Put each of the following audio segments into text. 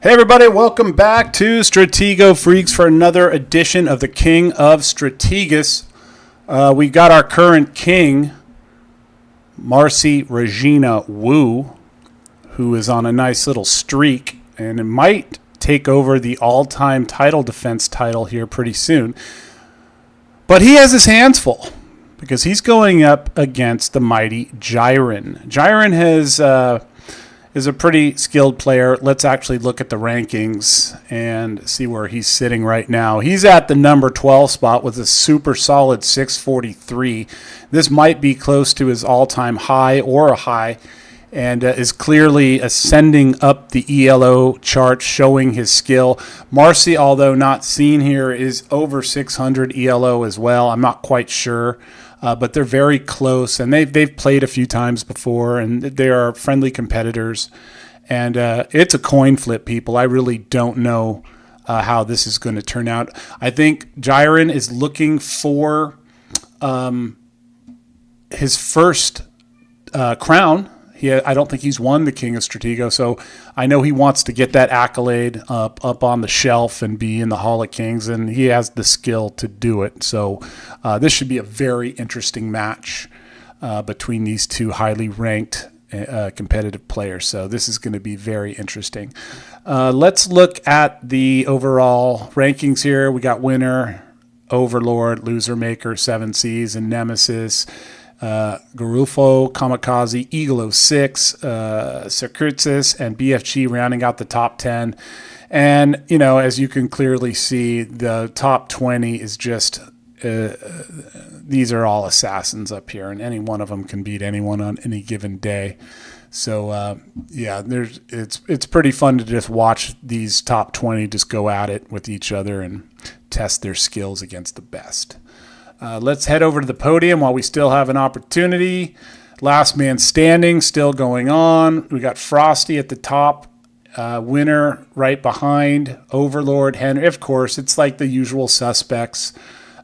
Hey everybody, welcome back to Stratego Freaks for another edition of the King of Strategus. We got our current king, Marcy Regina Wu, who is on a nice little streak, and it might take over the all-time title defense title here pretty soon. But he has his hands full because he's going up against the mighty JIREN. JIREN is a pretty skilled player. Let's actually look at the rankings and see where he's sitting right now. He's at the number 12 spot with a super solid 643. This might be close to his all-time high or a high, and is clearly ascending up the ELO chart, showing his skill. Marcy, although not seen here, is over 600 ELO as well. I'm not quite sure. But they're very close, and they've played a few times before, and they are friendly competitors. And it's a coin flip, people. I really don't know how this is going to turn out. I think JIREN is looking for his first crown. I don't think he's won the King of Stratego, so I know he wants to get that accolade up on the shelf and be in the Hall of Kings, and he has the skill to do it. So this should be a very interesting match between these two highly ranked competitive players. So this is going to be very interesting. Let's look at the overall rankings here. We got winner, Overlord, Loser Maker, 7 Cs, and Nemesis. Garufo, Kamikaze, Eagle 06, Strategus, and BFG rounding out the top 10. And, you know, as you can clearly see, the top 20 is just, these are all assassins up here, and any one of them can beat anyone on any given day. So, yeah, it's pretty fun to just watch these top 20 just go at it with each other and test their skills against the best. Let's head over to the podium while we still have an opportunity. Last man standing still going on. We got Frosty at the top. Winner right behind. Overlord, Henry. Of course, it's like the usual suspects.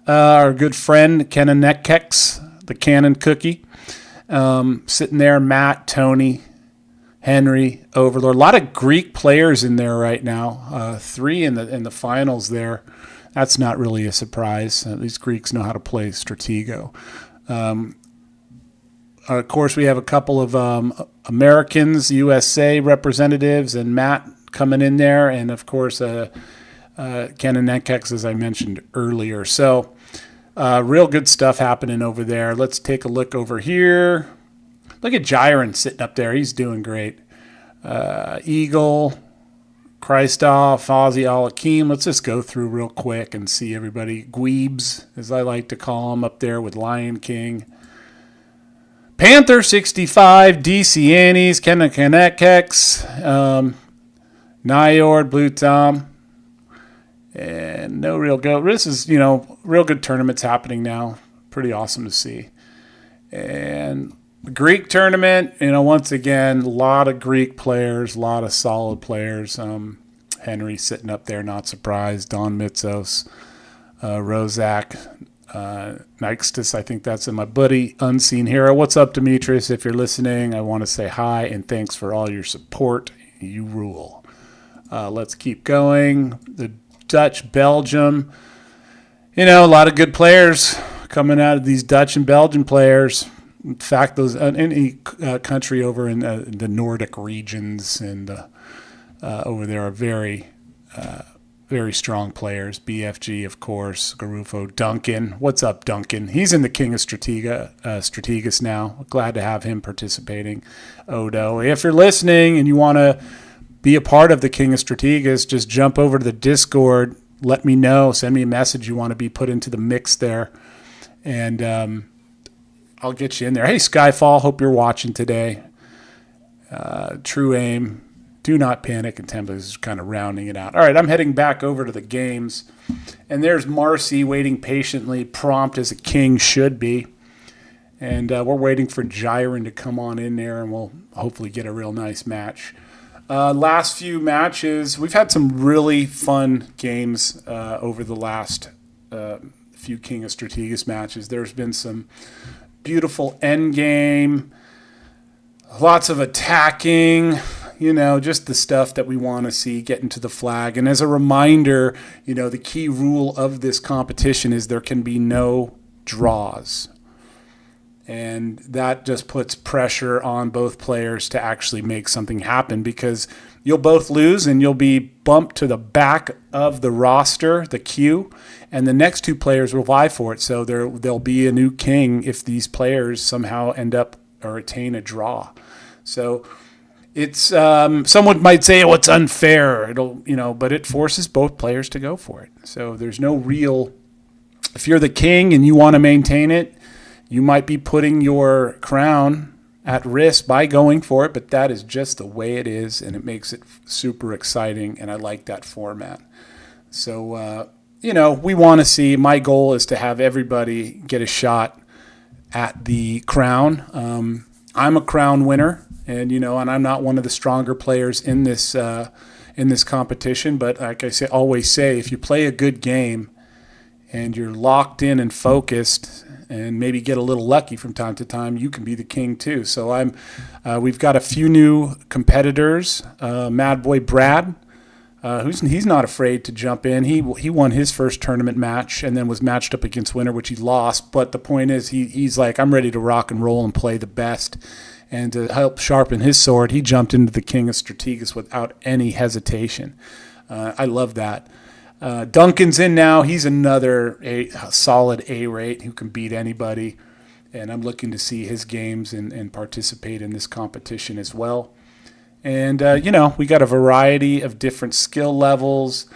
Our good friend, Kennekex, the Cannon Cookie. Sitting there, Matt, Tony, Henry, Overlord. A lot of Greek players in there right now. 3 in the finals there. That's not really a surprise. These Greeks know how to play Stratego. Of course, we have a couple of Americans, USA representatives, and Matt coming in there, and of course, Kennekex, as I mentioned earlier. So, real good stuff happening over there. Let's take a look over here. Look at JIREN sitting up there. He's doing great. Eagle, Christoph, Ozzy, Al-Hakim. Let's just go through real quick and see everybody. Gweebs, as I like to call him, up there with Lion King. Panther 65, DC Annies, Kennekex, Nyord, Blue Tom, and no real go. This is, you know, real good tournaments happening now. Pretty awesome to see. And the Greek tournament, you know, once again, a lot of Greek players, a lot of solid players. Henry sitting up there, not surprised. Don Mitzos, Rozak, Nixtus, I think that's in my buddy, Unseen Hero. What's up, Demetrius? If you're listening, I want to say hi and thanks for all your support. You rule. Let's keep going. The Dutch, Belgium. You know, a lot of good players coming out of these Dutch and Belgian players. In fact, those any country over in the Nordic regions and over there are very, very strong players. BFG, of course, Garufo, Duncan. What's up, Duncan? He's in the King of Strategus now. Glad to have him participating. Odo, if you're listening and you want to be a part of the King of Strategus, just jump over to the Discord. Let me know. Send me a message. You want to be put into the mix there, and I'll get you in there. Hey, Skyfall, hope you're watching today. True Aim, Do Not Panic, and Tempo is kind of rounding it out. All right, I'm heading back over to the games. And there's Marcy waiting patiently, prompt as a king should be. And we're waiting for JIREN to come on in there, and we'll hopefully get a real nice match. Last few matches, we've had some really fun games over the last few King of Strategus matches. There's been some beautiful end game, lots of attacking, just the stuff that we want to see getting to the flag. And as a reminder, the key rule of this competition is there can be no draws. And that just puts pressure on both players to actually make something happen, because you'll both lose and you'll be bumped to the back of the roster, the queue, and the next two players will vie for it. So there'll be a new king if these players somehow end up or attain a draw. So it's someone might say, oh, it's unfair. But it forces both players to go for it. So there's no real, if you're the king and you want to maintain it, you might be putting your crown at risk by going for it, but that is just the way it is, and it makes it super exciting, and I like that format. So, we want to see, my goal is to have everybody get a shot at the crown. I'm a crown winner, and I'm not one of the stronger players in this competition, but like I always say, if you play a good game and you're locked in and focused, and maybe get a little lucky from time to time, you can be the king too. So we've got a few new competitors. Mad Boy Brad, he's not afraid to jump in. He won his first tournament match and then was matched up against Winner, which he lost. But the point is, he's like, I'm ready to rock and roll and play the best. And to help sharpen his sword, he jumped into the King of Strategus without any hesitation. I love that. Duncan's in now. He's another solid A-rate who can beat anybody, and I'm looking to see his games and participate in this competition as well. And, we got a variety of different skill levels,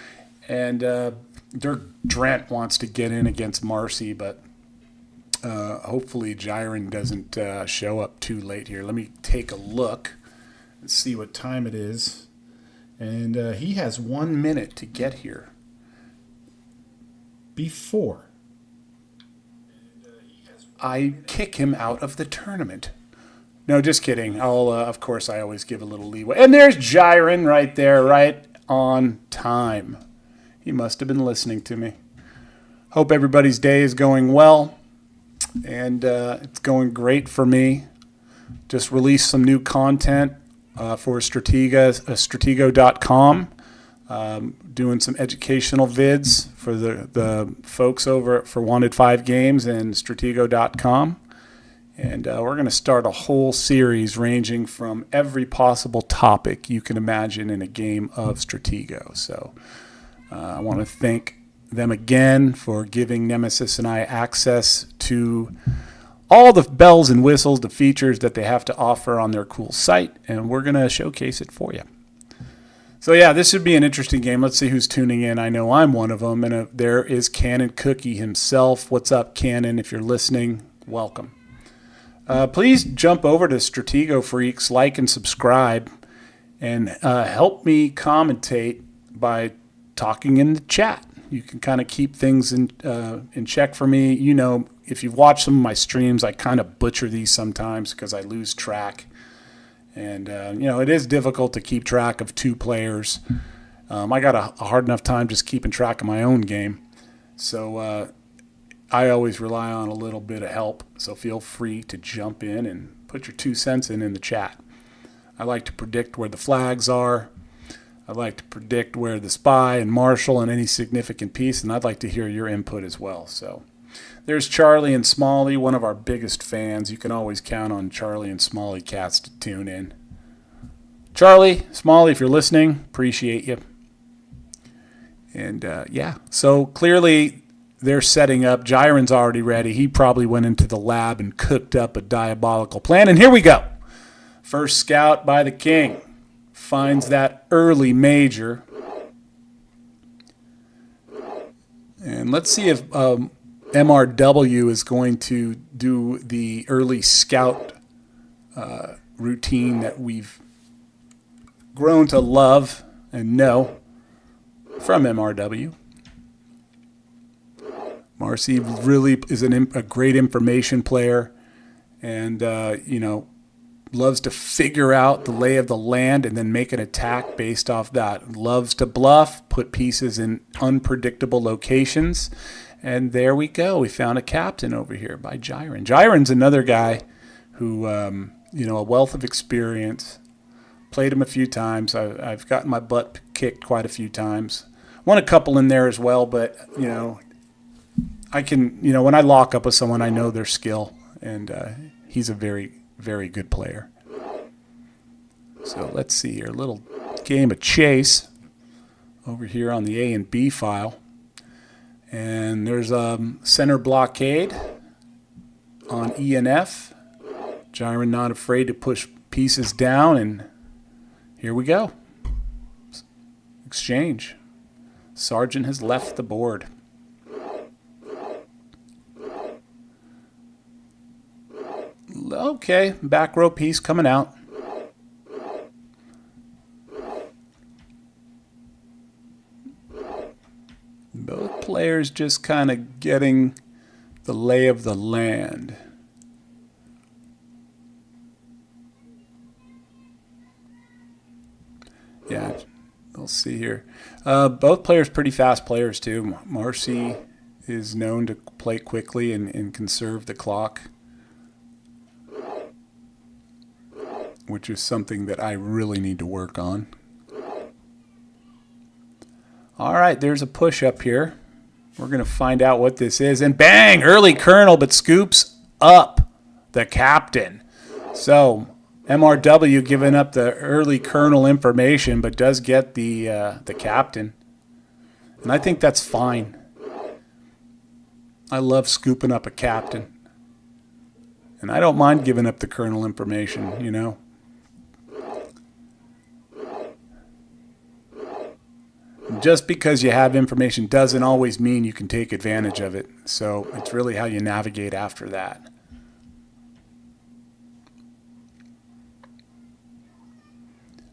and Dirk Drent wants to get in against Marcy, but hopefully JIREN doesn't show up too late here. Let me take a look and see what time it is. And he has 1 minute to get here before I kick him out of the tournament. No, just kidding. Of course, I always give a little leeway. And there's JIREN right there, right on time. He must have been listening to me. Hope everybody's day is going well. And it's going great for me. Just released some new content for Stratego.com. Doing some educational vids for the folks over for Wanted 5 Games and Stratego.com. And we're going to start a whole series ranging from every possible topic you can imagine in a game of Stratego. So I want to thank them again for giving Nemesis and I access to all the bells and whistles, the features that they have to offer on their cool site, and we're going to showcase it for you. So yeah, this should be an interesting game. Let's see who's tuning in. I know I'm one of them, and there is Cannon Cookie himself. What's up, Cannon? If you're listening, welcome. Please jump over to Stratego Freaks, like and subscribe, and help me commentate by talking in the chat. You can kind of keep things in check for me. If you've watched some of my streams, I kind of butcher these sometimes because I lose track. And, it is difficult to keep track of two players. I got a hard enough time just keeping track of my own game. So I always rely on a little bit of help. So feel free to jump in and put your 2 cents in the chat. I like to predict where the flags are. I like to predict where the spy and marshal and any significant piece. And I'd like to hear your input as well. So there's Charlie and Smalley, one of our biggest fans. You can always count on Charlie and Smalley cats to tune in. Charlie, Smalley, if you're listening, appreciate you. And so clearly they're setting up. JIREN's already ready. He probably went into the lab and cooked up a diabolical plan. And here we go. First scout by the king. Finds that early major. And let's see if MRW is going to do the early scout routine that we've grown to love and know from MRW. Marcy really is a great information player, and loves to figure out the lay of the land and then make an attack based off that. Loves to bluff, put pieces in unpredictable locations. And there we go. We found a captain over here by JIREN. JIREN's another guy who, a wealth of experience, Played him a few times. I've gotten my butt kicked quite a few times. Won a couple in there as well, but, you know, I can, you know, when I lock up with someone, I know their skill, and he's a very, very good player. So let's see here. A little game of chase over here on the A and B file. And there's a center blockade on E and F. JIREN not afraid to push pieces down, and here we go. Exchange. Sergeant has left the board. Okay, back row piece coming out. Both players just kind of getting the lay of the land. Yeah, we'll see here. Both players pretty fast players too. Marcy is known to play quickly and conserve the clock, which is something that I really need to work on. All right, there's a push up here. We're going to find out what this is. And bang, early colonel, but scoops up the captain. So MRW giving up the early colonel information, but does get the captain. And I think that's fine. I love scooping up a captain. And I don't mind giving up the colonel information, you know. Just because you have information doesn't always mean you can take advantage of it. So it's really how you navigate after that.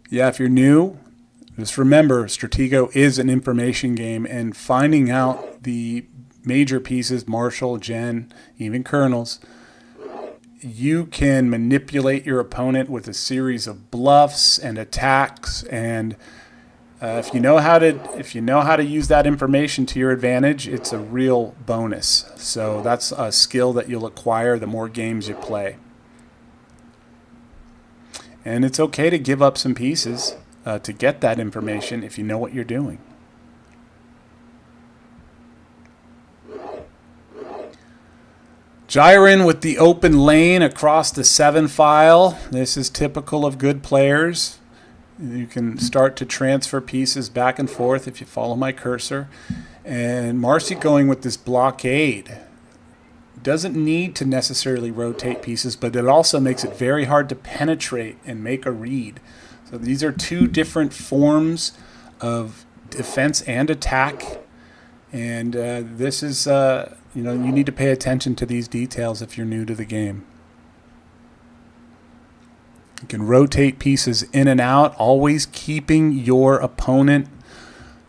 Yeah, if you're new, just remember Stratego is an information game, and finding out the major pieces, Marshal, Gen, even colonels, you can manipulate your opponent with a series of bluffs and attacks, and if you know how to use that information to your advantage, it's a real bonus. So that's a skill that you'll acquire the more games you play. And it's okay to give up some pieces to get that information if you know what you're doing. JIREN with the open lane across the 7 file. This is typical of good players. You can start to transfer pieces back and forth if you follow my cursor. And Marcy going with this blockade. Doesn't need to necessarily rotate pieces, but it also makes it very hard to penetrate and make a read. So these are two different forms of defense and attack. And this is, you know, you need to pay attention to these details if you're new to the game. You can rotate pieces in and out, always keeping your opponent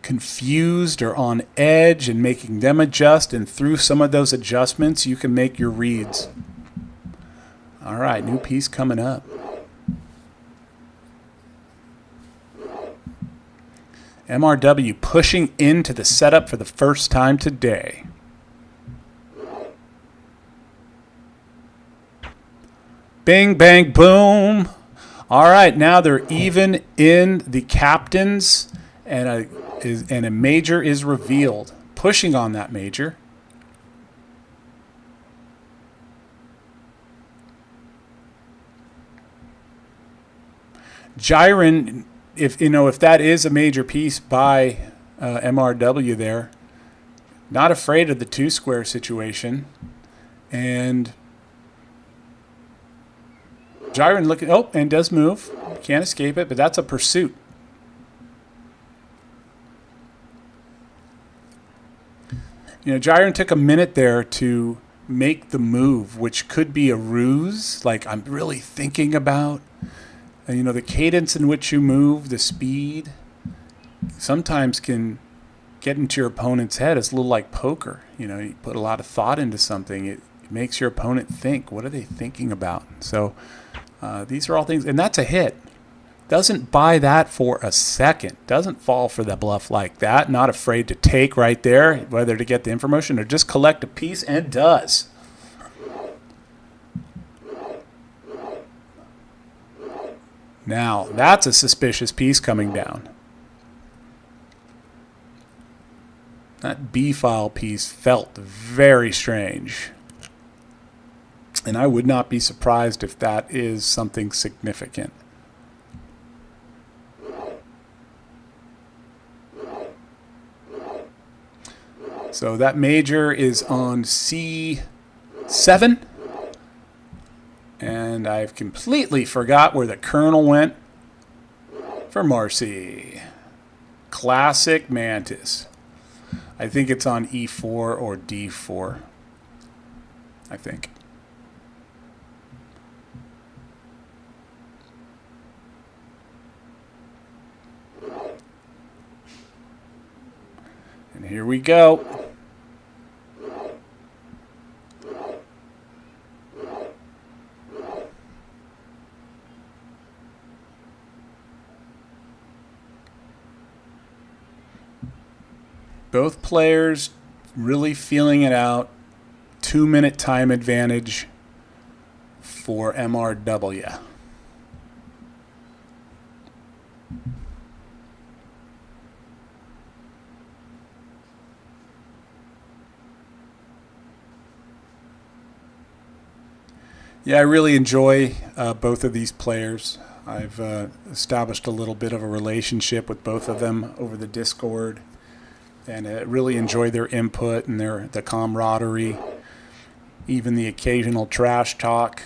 confused or on edge and making them adjust, and through some of those adjustments you can make your reads. All right, new piece coming up. MRW pushing into the setup for the first time today. Bing, bang, boom. All right, now they're even in the captains, and a major is revealed. Pushing on that major. JIREN, if that is a major piece by MRW there, not afraid of the 2-square situation, and JIREN looking, oh, and does move. Can't escape it, but that's a pursuit. You know, JIREN took a minute there to make the move, which could be a ruse, like I'm really thinking about. You know, the cadence in which you move, the speed, sometimes can get into your opponent's head. It's a little like poker. You know, you put a lot of thought into something. It makes your opponent think. What are they thinking about? So these are all things, and that's a hit. Doesn't buy that for a second. Doesn't fall for the bluff like that. Not afraid to take right there, whether to get the information or just collect a piece, and does. Now, that's a suspicious piece coming down. That B-file piece felt very strange. And I would not be surprised if that is something significant. So that major is on C7. And I've completely forgot where the kernel went for Marcy. Classic Mantis. I think it's on E4 or D4. I think. And here we go. Both players really feeling it out. 2-minute time advantage for MRW. Yeah, I really enjoy both of these players. I've established a little bit of a relationship with both of them over the Discord. And I really enjoy their input and the camaraderie, even the occasional trash talk.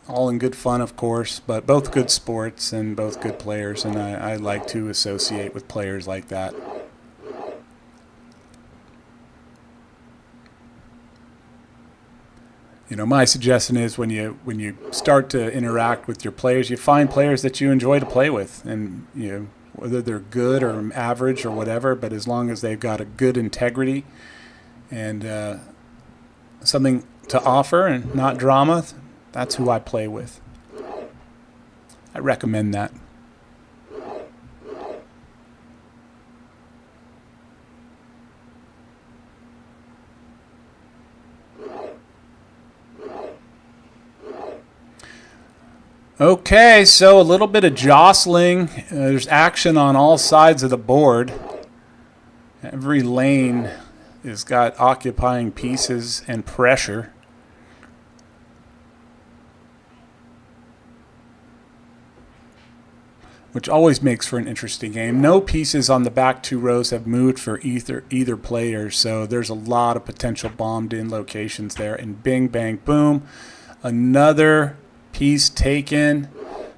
All in good fun, of course, but both good sports and both good players, and I like to associate with players like that. You know, my suggestion is when you start to interact with your players, you find players that you enjoy to play with, and whether they're good or average or whatever, but as long as they've got a good integrity and something to offer and not drama, that's who I play with. I recommend that. Okay, so a little bit of jostling. There's action on all sides of the board. Every lane has got occupying pieces and pressure. Which always makes for an interesting game. No pieces on the back two rows have moved for either player, so there's a lot of potential bombed-in locations there. And bing, bang, boom. Another piece taken.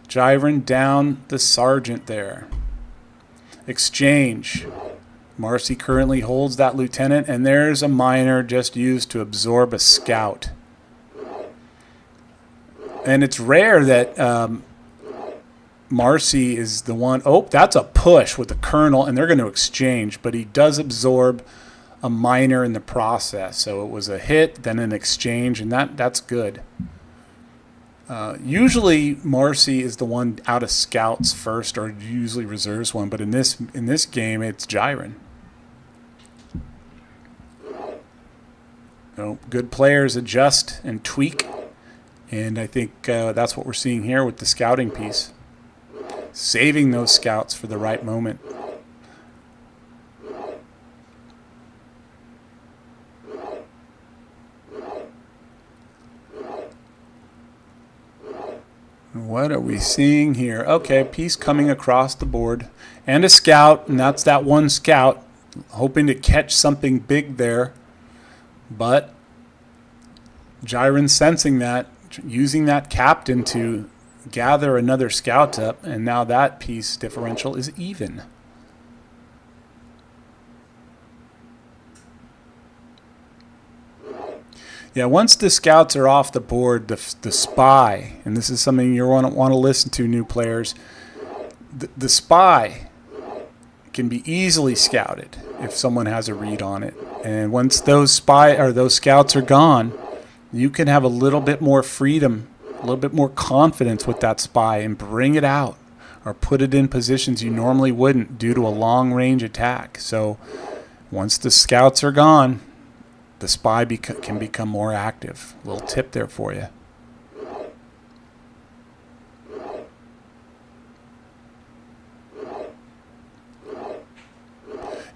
JIREN down the sergeant there. Exchange. Marcy currently holds that lieutenant, and there's a minor just used to absorb a scout. And it's rare that Marcy is the one. Oh, that's a push with the colonel, and they're going to exchange, but he does absorb a minor in the process. So it was a hit, then an exchange, and that's good. Usually Marcy is the one out of scouts first, or usually reserves one, but in this game it's JIREN. So good players adjust and tweak, and I think that's what we're seeing here with the scouting piece. Saving those scouts for the right moment. What are we seeing here? Okay, piece coming across the board. And a scout, and that's that one scout. Hoping to catch something big there. But JIREN sensing that, using that captain to gather another scout up, and now that piece differential is even. Yeah, once the scouts are off the board, the spy, and this is something you want to listen to, new players, the spy can be easily scouted if someone has a read on it. And once those scouts are gone, you can have a little bit more freedom, a little bit more confidence with that spy and bring it out or put it in positions you normally wouldn't due to a long-range attack. So once the scouts are gone, the spy can become more active. A little tip there for you.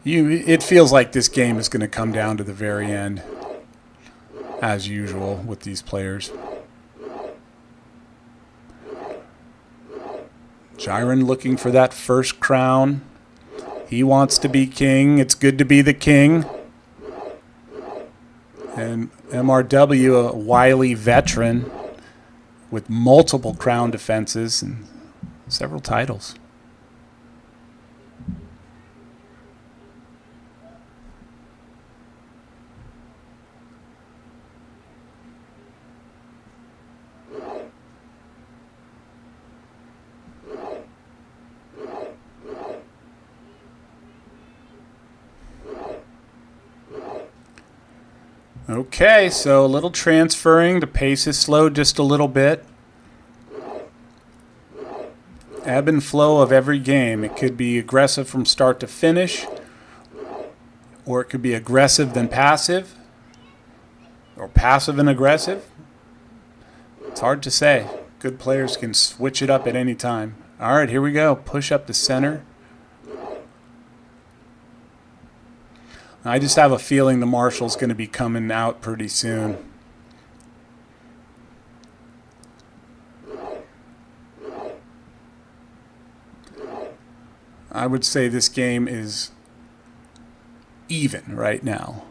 It feels like this game is going to come down to the very end, as usual with these players. JIREN looking for that first crown. He wants to be king. It's good to be the king. And MRW, a wily veteran with multiple crown defenses and several titles. Okay, so a little transferring. The pace is slowed just a little bit. Ebb and flow of every game. It could be aggressive from start to finish, or it could be aggressive then passive, or passive and aggressive. It's hard to say. Good players can switch it up at any time. All right, here we go. Push up the center. I just have a feeling the marshal's going to be coming out pretty soon. I would say this game is even right now.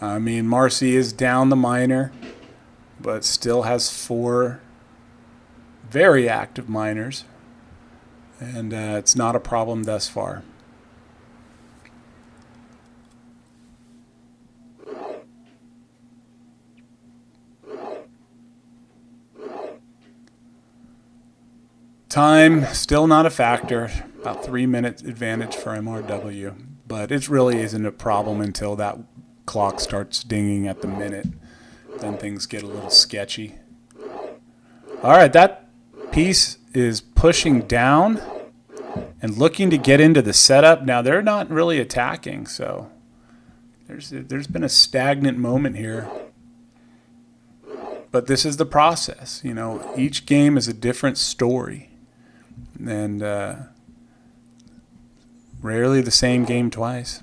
I mean, Marcy is down the minor, but still has 4 very active minors. And it's not a problem thus far. Time, still not a factor. About 3-minute advantage for MRW. But it really isn't a problem until that clock starts dinging at the minute. Then things get a little sketchy. All right, that piece is pushing down and looking to get into the setup. Now they're not really attacking, so there's been a stagnant moment here. But this is the process. You know, each game is a different story, and rarely the same game twice.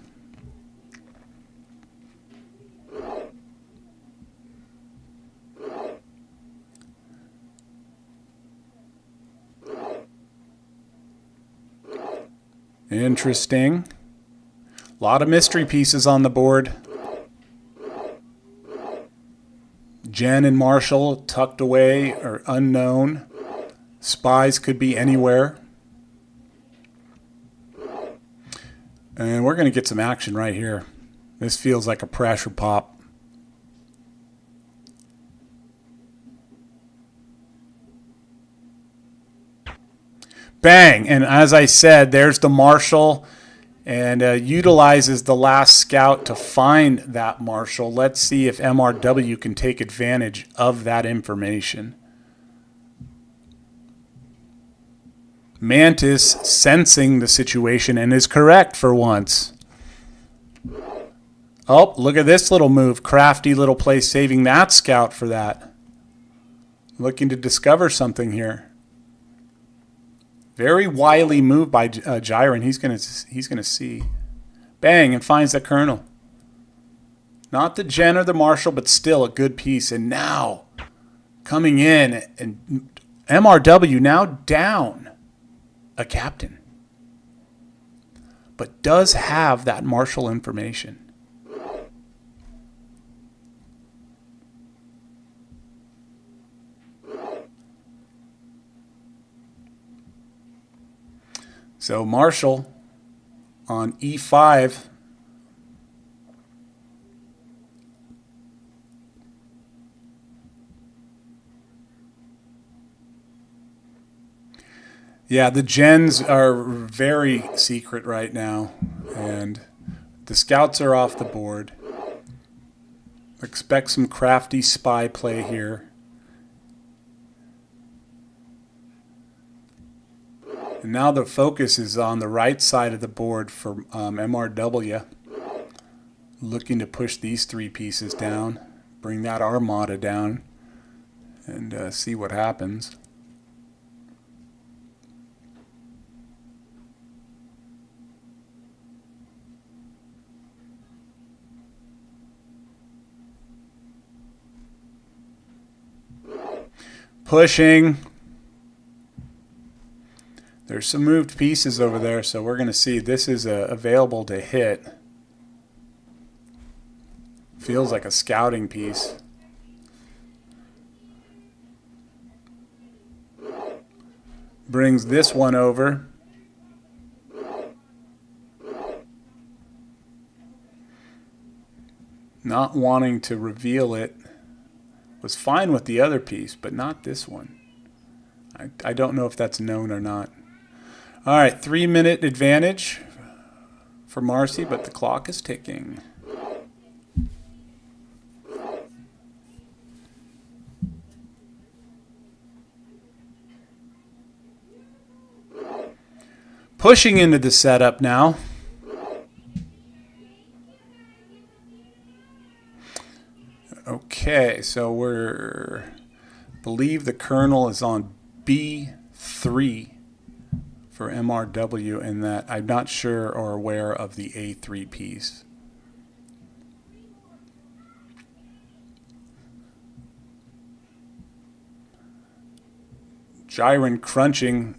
Interesting. A lot of mystery pieces on the board. Jen and Marshall tucked away or unknown. Spies could be anywhere. And we're going to get some action right here. This feels like a pressure pop. Bang! And as I said, there's the marshal, and utilizes the last scout to find that marshal. Let's see if MRW can take advantage of that information. Mantis sensing the situation and is correct for once. Oh, look at this little move. Crafty little play, saving that scout for that. Looking to discover something here. Very wily move by JIREN. He's gonna see. Bang, and finds the colonel. Not the Jen or the marshal, but still a good piece. And now coming in, and MRW now down a captain, but does have that marshal information. So Marshall on E5. Yeah, the gens are very secret right now, and the scouts are off the board. Expect some crafty spy play here. And now the focus is on the right side of the board for MRW. Looking to push these 3 pieces down, bring that armada down, and see what happens. Pushing. There's some moved pieces over there, so we're going to see this is available to hit. Feels like a scouting piece. Brings this one over. Not wanting to reveal it. Was fine with the other piece, but not this one. I don't know if that's known or not. All right, 3-minute advantage for Marcy, but the clock is ticking. Pushing into the setup now. Okay, so believe the kernel is on B3 for MRW, and that I'm not sure or aware of the A3 piece. JIREN crunching,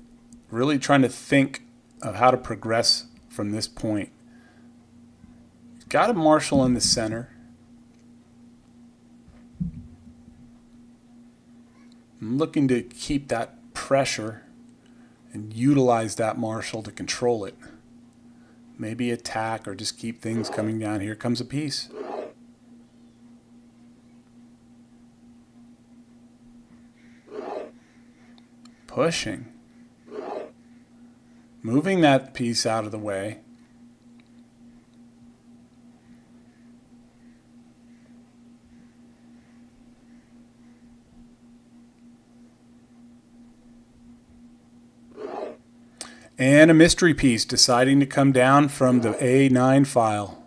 really trying to think of how to progress from this point. Got a Marshall in the center. I'm looking to keep that pressure and utilize that Marshall to control it. Maybe attack or just keep things coming down. Here comes a piece. Pushing. Moving that piece out of the way. And a mystery piece deciding to come down from the A9 file.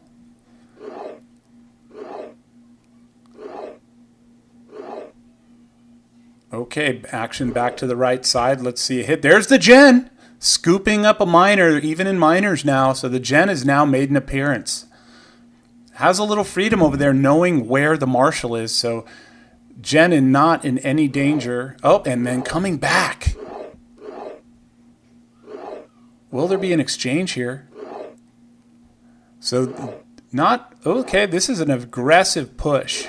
Okay, action back to the right side. Let's see a hit. There's the Gen, scooping up a minor, even in minors now. So the Gen has now made an appearance. Has a little freedom over there knowing where the Marshall is. So Gen is not in any danger. Oh, and then coming back. Will there be an exchange here? So not, okay, this is an aggressive push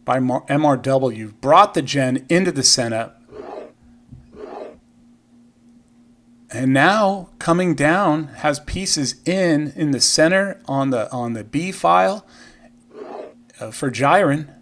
by MRW. Brought the Gen into the setup. And now coming down has pieces in the center on the B file for JIREN.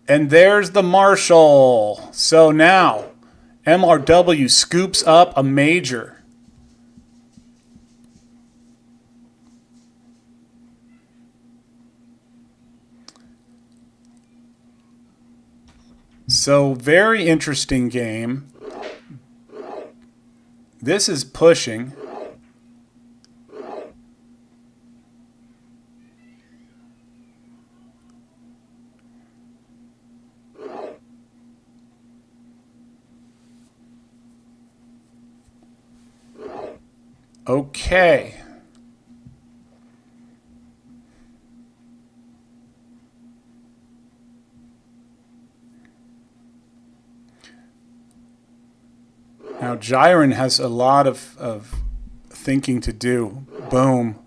And there's the Marshall. So now MRW scoops up a major. So very interesting game. This is pushing. Okay. Now JIREN has a lot of thinking to do. Boom.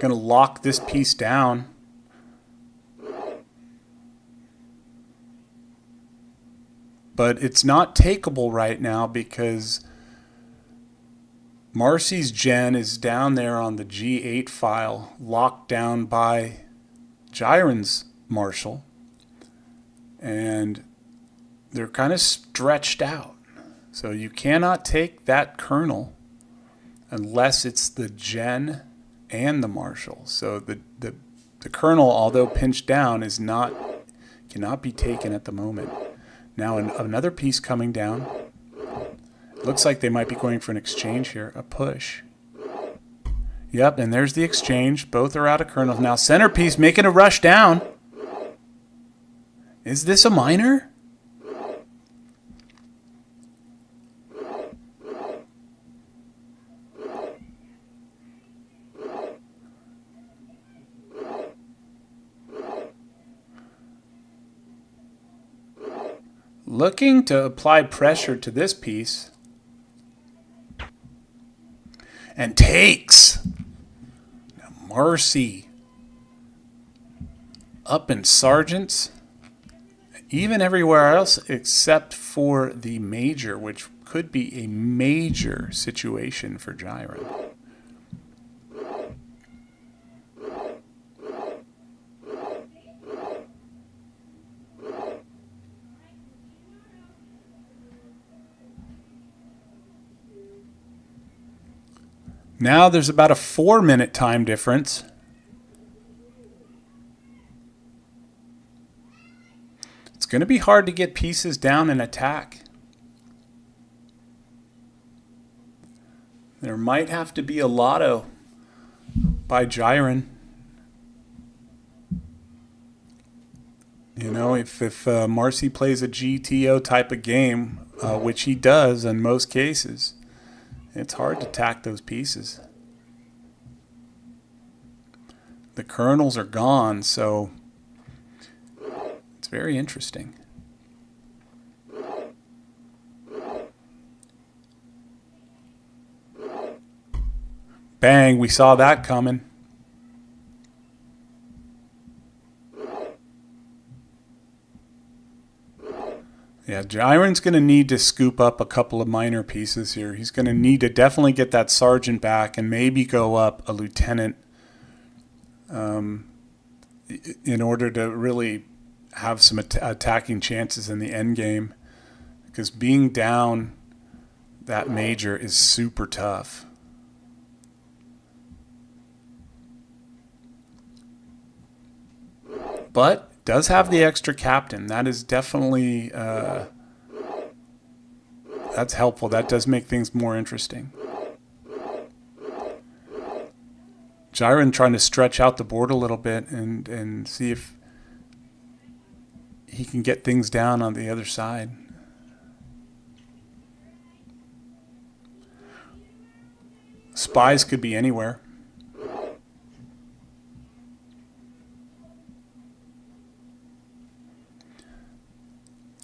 Gonna lock this piece down. But it's not takeable right now because Marcy's Gen is down there on the G8 file, locked down by JIREN's Marshall. And they're kind of stretched out. So you cannot take that kernel unless it's the Gen and the Marshall. So the kernel, although pinched down, cannot be taken at the moment. Now another piece coming down. Looks like they might be going for an exchange here, a push. Yep, and there's the exchange. Both are out of kernels. Now centerpiece making a rush down. Is this a minor? Looking to apply pressure to this piece. And takes. Now Marcy. Up in sergeants. Even everywhere else except for the major, which could be a major situation for JIREN. Now there's about a 4-minute time difference. It's going to be hard to get pieces down and attack. There might have to be a lotto by JIREN. You know, if Marcy plays a GTO type of game, which he does in most cases, it's hard to tack those pieces. The kernels are gone, so it's very interesting. Bang, we saw that coming. Yeah, JIREN's going to need to scoop up a couple of minor pieces here. He's going to need to definitely get that sergeant back and maybe go up a lieutenant in order to really have some attacking chances in the end game. Because being down that major is super tough. But does have the extra captain. That is definitely that's helpful. That does make things more interesting. JIREN trying to stretch out the board a little bit and see if he can get things down on the other side. Spies could be anywhere.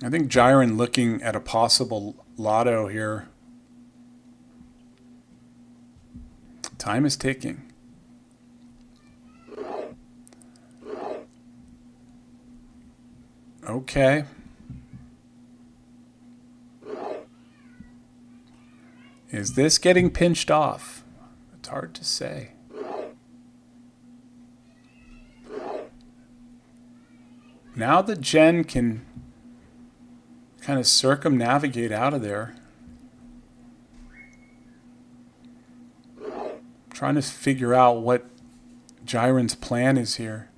I think JIREN looking at a possible lotto here. Time is ticking. Okay. Is this getting pinched off? It's hard to say. Now that Jen can kind of circumnavigate out of there. Trying to figure out what JIREN's plan is here.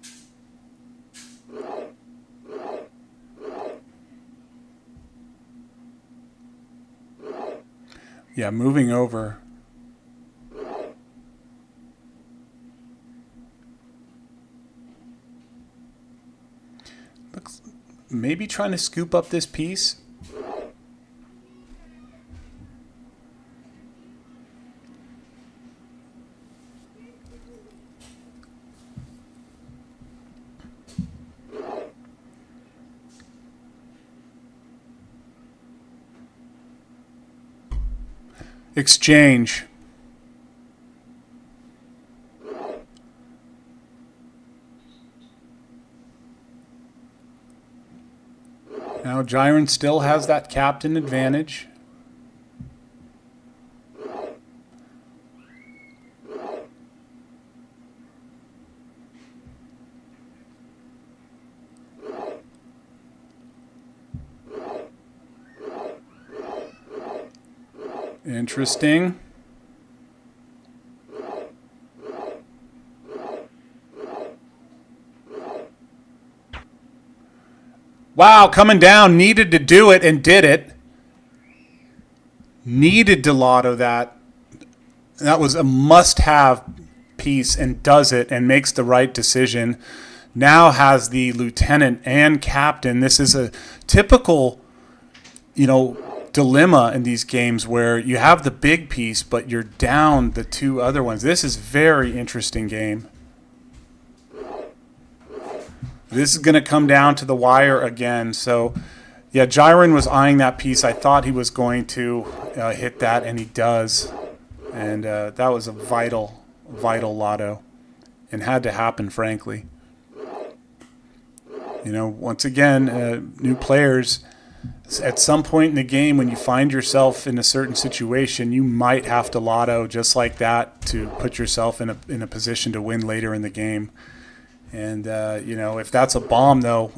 Yeah, moving over. Looks maybe trying to scoop up this piece. Exchange. Now JIREN still has that captain advantage. Interesting. Wow, coming down, needed to do it and did it. Needed to lotto that. That was a must-have piece and does it and makes the right decision. now has the lieutenant and captain. This is a typical, dilemma in these games where you have the big piece, but you're down the two other ones. This is very interesting game. This is going to come down to the wire again. So, yeah, JIREN was eyeing that piece. I thought he was going to hit that, and he does. And that was a vital lotto, and had to happen, frankly. Once again, new players, at some point in the game when you find yourself in a certain situation, you might have to lotto just like that to put yourself in a position to win later in the game. And, if that's a bomb, though,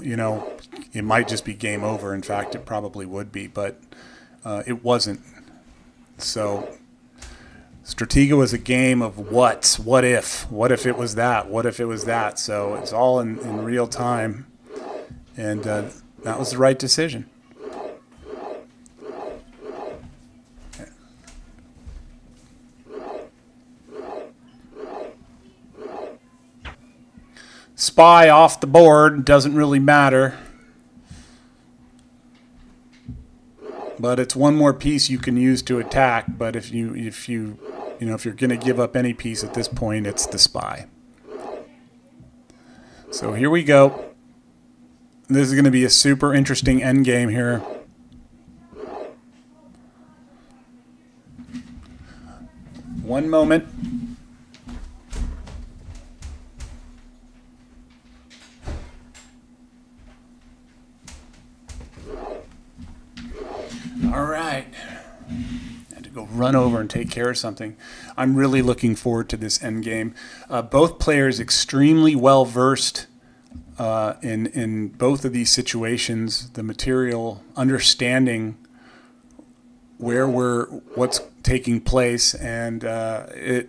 it might just be game over. In fact, it probably would be, but it wasn't. So Stratego is a game of what if it was that, what if it was that. So it's all in real time. And that was the right decision. Spy off the board, doesn't really matter. But it's one more piece you can use to attack. But if you're going to give up any piece at this point, it's the spy. So here we go. This is going to be a super interesting end game here. One moment. All right. I had to go run over and take care of something. I'm really looking forward to this end game. Both players extremely well versed in both of these situations. The material, understanding what's taking place, and I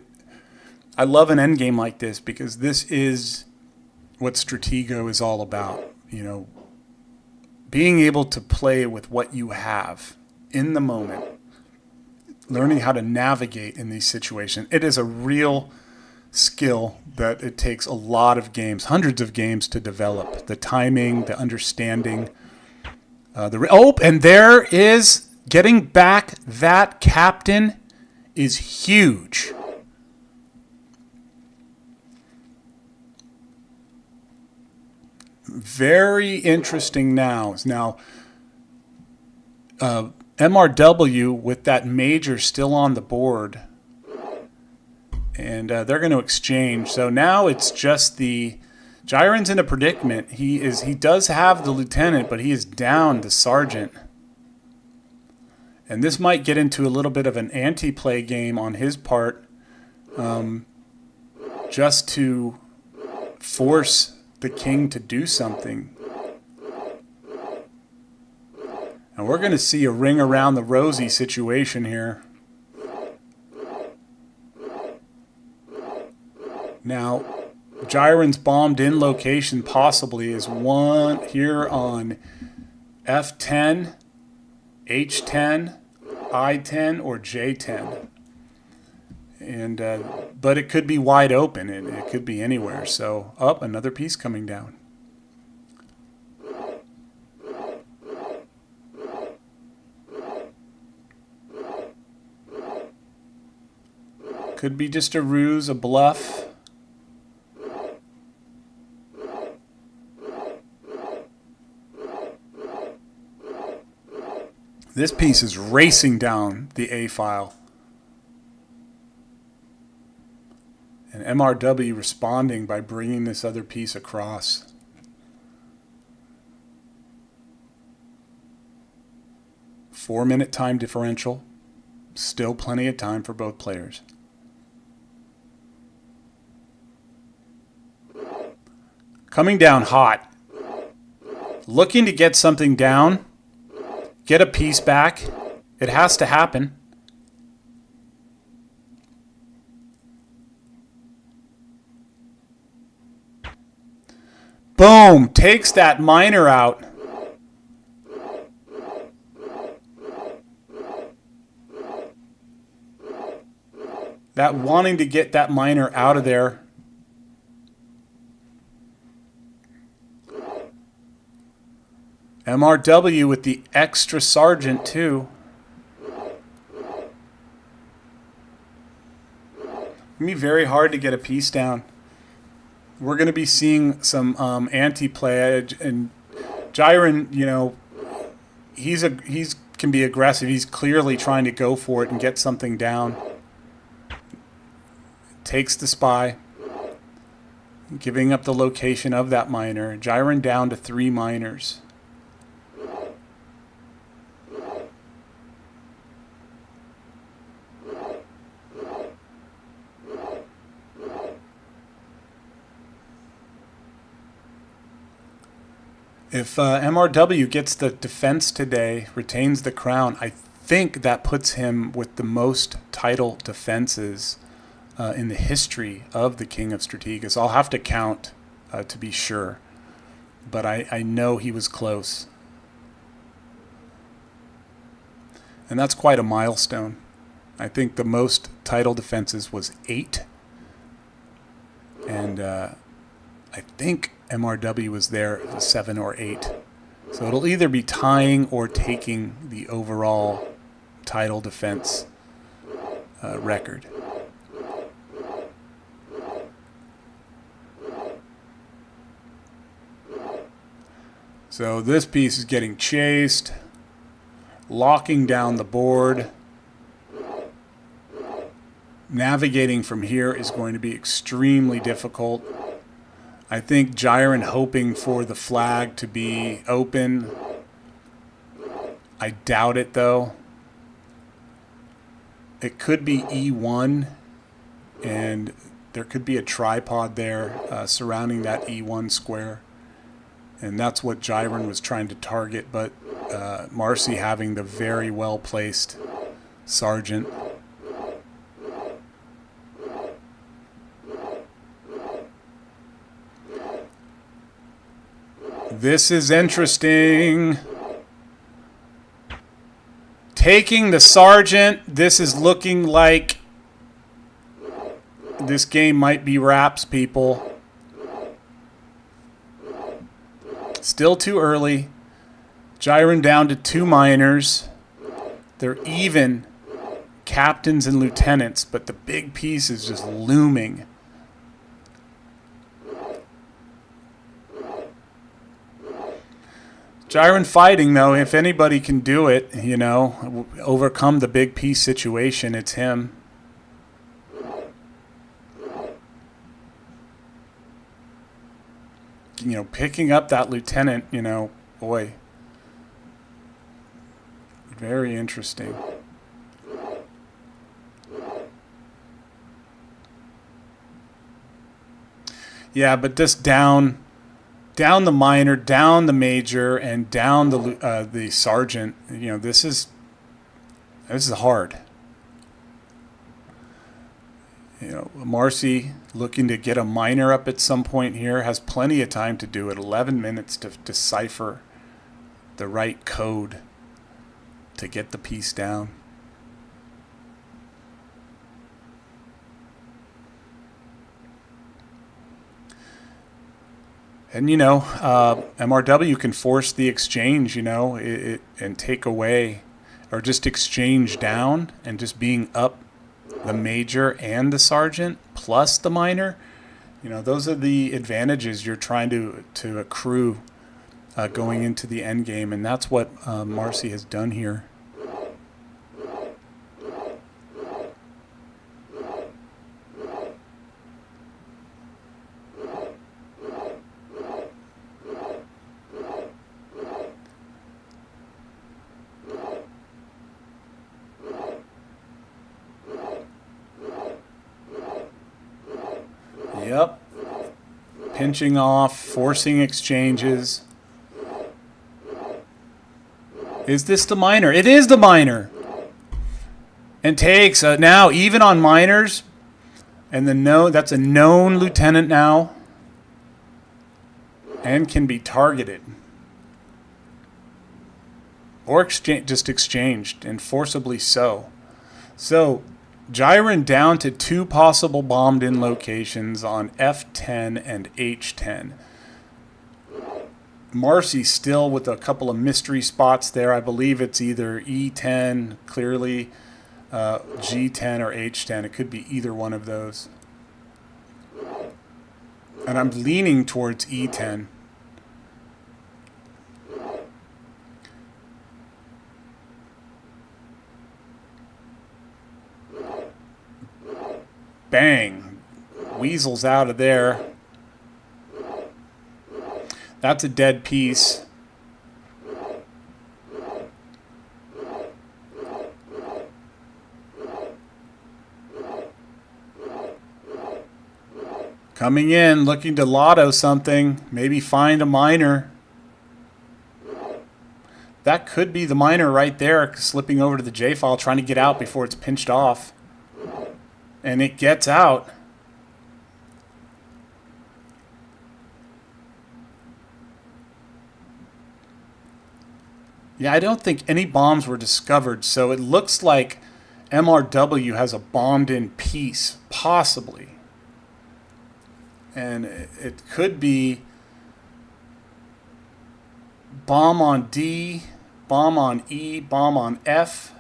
love an end game like this because this is what Stratego is all about. Being able to play with what you have in the moment, learning how to navigate in these situations. It is a real skill that it takes a lot of games, hundreds of games to develop. The timing, the understanding. And there is getting back that captain is huge. Very interesting nows. Now, MRW with that major still on the board, and they're going to exchange. So now it's just JIREN's in a predicament. He does have the lieutenant, but he is down the sergeant. And this might get into a little bit of an anti-play game on his part, just to force the king to do something. And we're going to see a ring around the rosy situation here. Now, JIREN's bombed in location possibly is one here on F10, H10, I10, or J10. And but it could be wide open. It could be anywhere. So, another piece coming down. Could be just a ruse, a bluff. This piece is racing down the A file. And MRW responding by bringing this other piece across. Four-minute time differential. Still plenty of time for both players. Coming down hot. Looking to get something down. Get a piece back. It has to happen. Boom! Takes that miner out. That wanting to get that miner out of there. MRW with the extra sergeant too. It'll be very hard to get a piece down. We're going to be seeing some anti-play, and JIREN, you know, he's can be aggressive. He's clearly trying to go for it and get something down. Takes the spy, giving up the location of that miner. JIREN down to 3 miners. If MRW gets the defense today, retains the crown, I think that puts him with the most title defenses in the history of the King of Strategus. I'll have to count to be sure, but I know he was close. And that's quite a milestone. I think the most title defenses was 8. And I think MRW was there 7 or 8. So it'll either be tying or taking the overall title defense record. So this piece is getting chased, locking down the board. Navigating from here is going to be extremely difficult. I think JIREN hoping for the flag to be open. I doubt it though. It could be E1, and there could be a tripod there surrounding that E1 square. And that's what JIREN was trying to target, but Marcy having the very well placed sergeant. This is interesting. Taking the sergeant, this is looking like this game might be wraps, people. Still too early. JIREN down to 2 miners. They're even captains and lieutenants, but the big piece is just looming. JIREN fighting, though. If anybody can do it, you know, overcome the big piece situation, it's him. You know, picking up that lieutenant, you know, boy. Very interesting. Yeah, but just down the minor, down the major, and down the sergeant. You know, this is hard. You know, Marcy looking to get a minor up at some point here, has plenty of time to do it. 11 minutes to decipher the right code to get the piece down. And, you know, MRW can force the exchange, you know, and take away, or just exchange down, and just being up the major and the sergeant plus the minor. You know, those are the advantages you're trying to accrue going into the end game, and that's what Marcy has done here. Yep. Pinching off, forcing exchanges. Is this the minor? It is the minor. And takes now even on minors, and that's a known lieutenant now, and can be targeted or just exchanged, and forcibly so. So JIREN down to 2 possible bombed-in locations on F10 and H10. Marcy still with a couple of mystery spots there. I believe it's either E10, clearly G10 or H10. It could be either one of those. And I'm leaning towards E10. Bang. Weasels out of there. That's a dead piece. Coming in, looking to lotto something. Maybe find a miner. That could be the miner right there, slipping over to the J file, trying to get out before it's pinched off. And it gets out. Yeah, I don't think any bombs were discovered, so it looks like MRW has a bombed-in piece, possibly. And it could be bomb on D, bomb on E, bomb on F,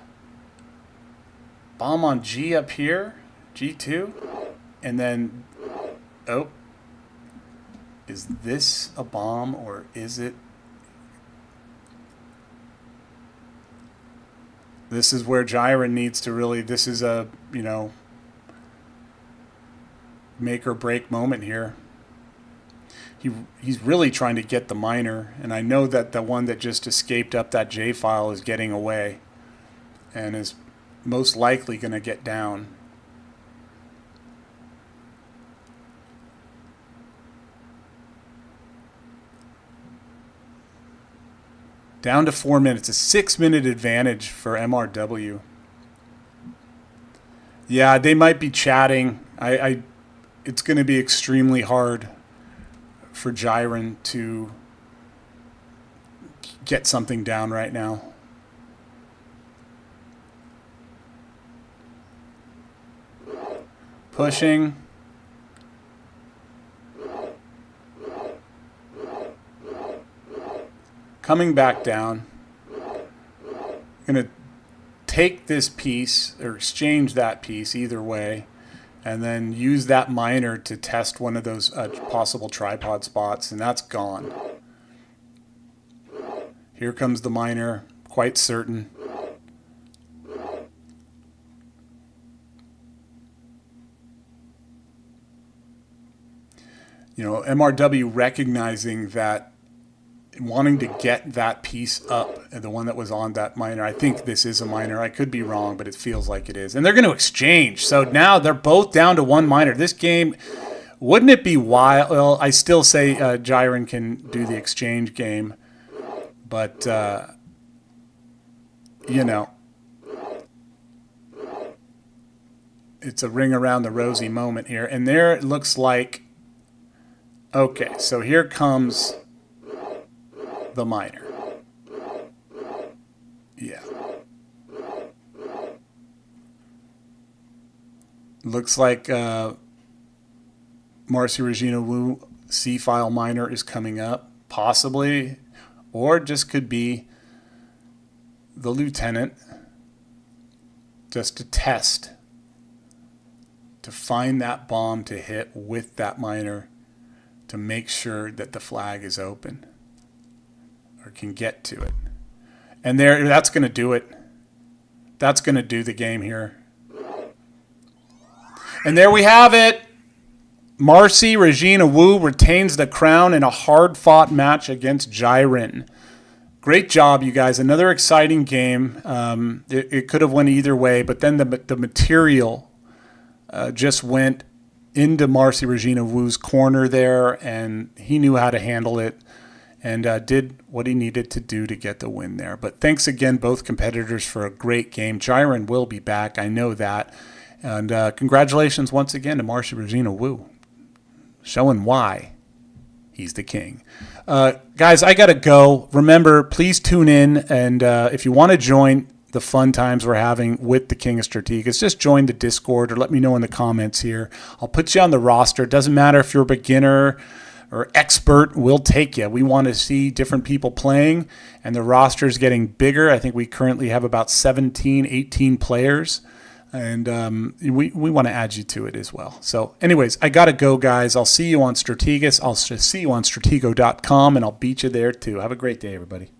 bomb on G up here, G2, and then, oh, is this a bomb or is it? This is where JIREN needs to really, this is a, you know, make or break moment here. He's really trying to get the miner, and I know that the one that just escaped up that J file is getting away and is most likely going to get down. Down to 4 minutes, a 6-minute advantage for MRW. Yeah, they might be chatting. It's going to be extremely hard for JIREN to get something down right now. Pushing. Coming back down. Going to take this piece or exchange that piece either way, and then use that miner to test one of those possible tripod spots, and that's gone. Here comes the miner, quite certain. You know, MRW recognizing that, wanting to get that piece up, the one that was on that miner. I think this is a miner. I could be wrong, but it feels like it is. And they're going to exchange. So now they're both down to one miner. This game, wouldn't it be wild? Well, I still say JIREN can do the exchange game. But, you know, it's a ring around the rosy moment here. And there it looks like, okay, so here comes the miner. Yeah. Looks like Marcy Regina Wu C-file miner is coming up, possibly, or just could be the lieutenant, just to test, to find that bomb to hit with that miner, to make sure that the flag is open or can get to it. And there, that's going to do it. That's going to do the game here. And there we have it. Marcy Regina Wu retains the crown in a hard-fought match against JIREN. Great job, you guys. Another exciting game. It could have went either way, but then the material just went into Marcy Regina Wu's corner there, and he knew how to handle it and did what he needed to do to get the win there. But thanks again, both competitors, for a great game. JIREN will be back. I know that. And congratulations once again to Marcy Regina Wu, showing why he's the king. Guys, I got to go. Remember, please tune in. And if you want to join the fun times we're having with the King of Strategus, just join the Discord or let me know in the comments here. I'll put you on the roster. It doesn't matter if you're a beginner, or expert, we'll take you. We want to see different people playing, and the roster is getting bigger. I think we currently have about 17, 18 players, and we want to add you to it as well. So anyways, I got to go, guys. I'll see you on Strategus. I'll see you on Stratego.com, and I'll beat you there too. Have a great day, everybody.